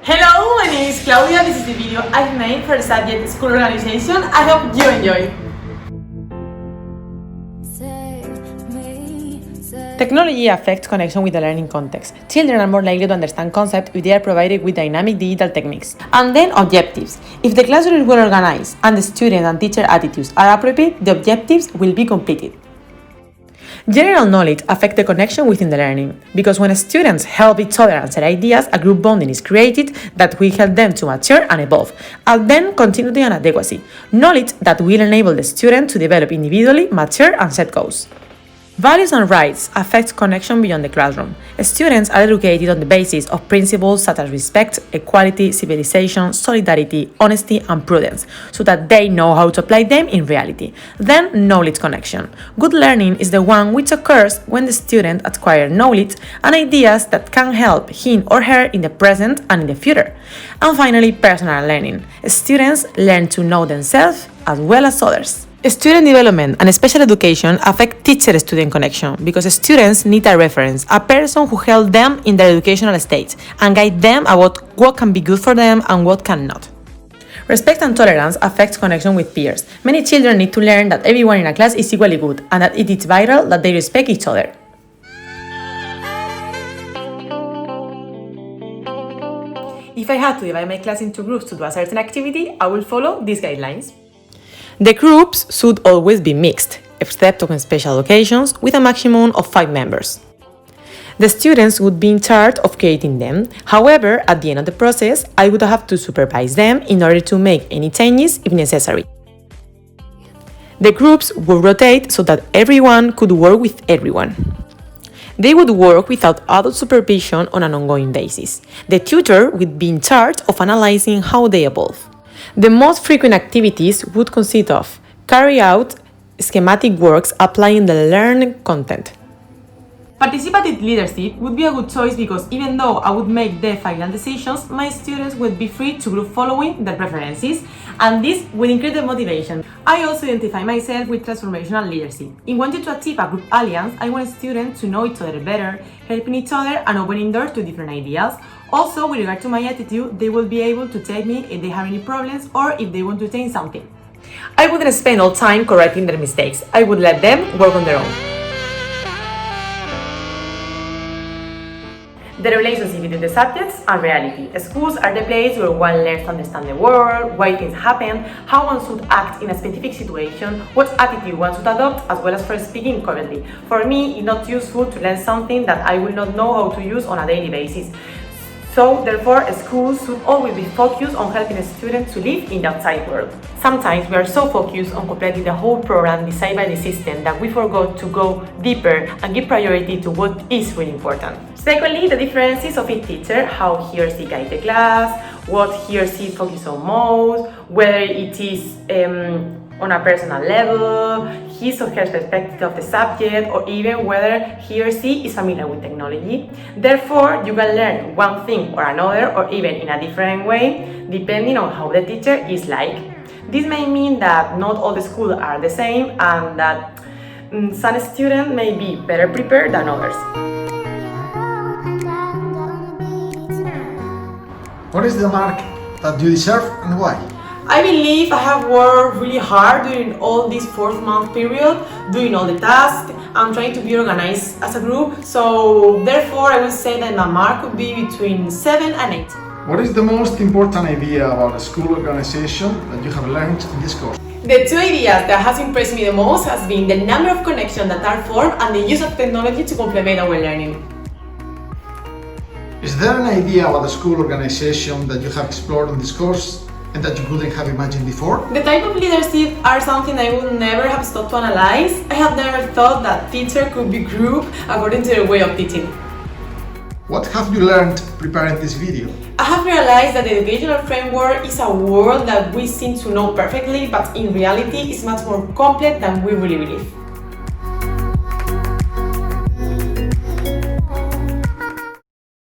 Hello, my name is Claudia. This is the video I've made for the subject School Organization. I hope you enjoy. Technology affects connection with the learning context. Children are more likely to understand concepts if they are provided with dynamic digital techniques. And then objectives. If the classroom is well organized and the student and teacher attitudes are appropriate, the objectives will be completed. General knowledge affects the connection within the learning, because when students help each other and share ideas, a group bonding is created that will help them to mature and evolve, and then continuity and adequacy, knowledge that will enable the student to develop individually, mature and set goals. Values and rights affect connection beyond the classroom. Students are educated on the basis of principles such as respect, equality, civilization, solidarity, honesty, and prudence, so that they know how to apply them in reality. Then, knowledge connection. Good learning is the one which occurs when the student acquires knowledge and ideas that can help him or her in the present and in the future. And finally, personal learning. Students learn to know themselves as well as others. Student development and special education affect teacher-student connection because students need a reference, a person who helps them in their educational stage and guide them about what can be good for them and what cannot. Respect and tolerance affect connection with peers. Many children need to learn that everyone in a class is equally good and that it is vital that they respect each other. If I had to divide my class into groups to do a certain activity, I will follow these guidelines. The groups should always be mixed, except on special occasions, with a maximum of 5 members. The students would be in charge of creating them. However, at the end of the process, I would have to supervise them in order to make any changes if necessary. The groups would rotate so that everyone could work with everyone. They would work without adult supervision on an ongoing basis. The tutor would be in charge of analyzing how they evolve. The most frequent activities would consist of carry out schematic works applying the learned content. Participative leadership would be a good choice because even though I would make the final decisions, my students would be free to group following their preferences, and this will increase the motivation. I also identify myself with transformational leadership. In wanting to achieve a group alliance, I want students to know each other better, helping each other and opening doors to different ideas. Also, with regard to my attitude, they will be able to tell me if they have any problems or if they want to change something. I wouldn't spend all time correcting their mistakes. I would let them work on their own. The relationship between the subjects and reality. Schools are the place where one learns to understand the world, why things happen, how one should act in a specific situation, what attitude one should adopt, as well as for speaking correctly. For me, it's not useful to learn something that I will not know how to use on a daily basis. So, therefore, schools should always be focused on helping students to live in the outside world. Sometimes we are so focused on completing the whole program designed by the system that we forgot to go deeper and give priority to what is really important. Secondly, the differences of each teacher, how he or she guides the class, what he or she focuses on most, whether it is on a personal level, his or her perspective of the subject, or even whether he or she is familiar with technology. Therefore, you can learn one thing or another, or even in a different way, depending on how the teacher is like. This may mean that not all the schools are the same, and that some students may be better prepared than others. What is the mark that you deserve and why? I believe I have worked really hard during all this 4-month period, doing all the tasks and trying to be organized as a group. So therefore, I would say that my mark would be between 7 and 8. What is the most important idea about a school organization that you have learned in this course? The 2 ideas that has impressed me the most has been the number of connections that are formed and the use of technology to complement our learning. Is there an idea about a school organization that you have explored in this course and that you couldn't have imagined before? The type of leadership are something I would never have stopped to analyze. I have never thought that teacher could be grouped according to their way of teaching. What have you learned preparing this video? I have realized that the educational framework is a world that we seem to know perfectly, but in reality is much more complex than we really believe.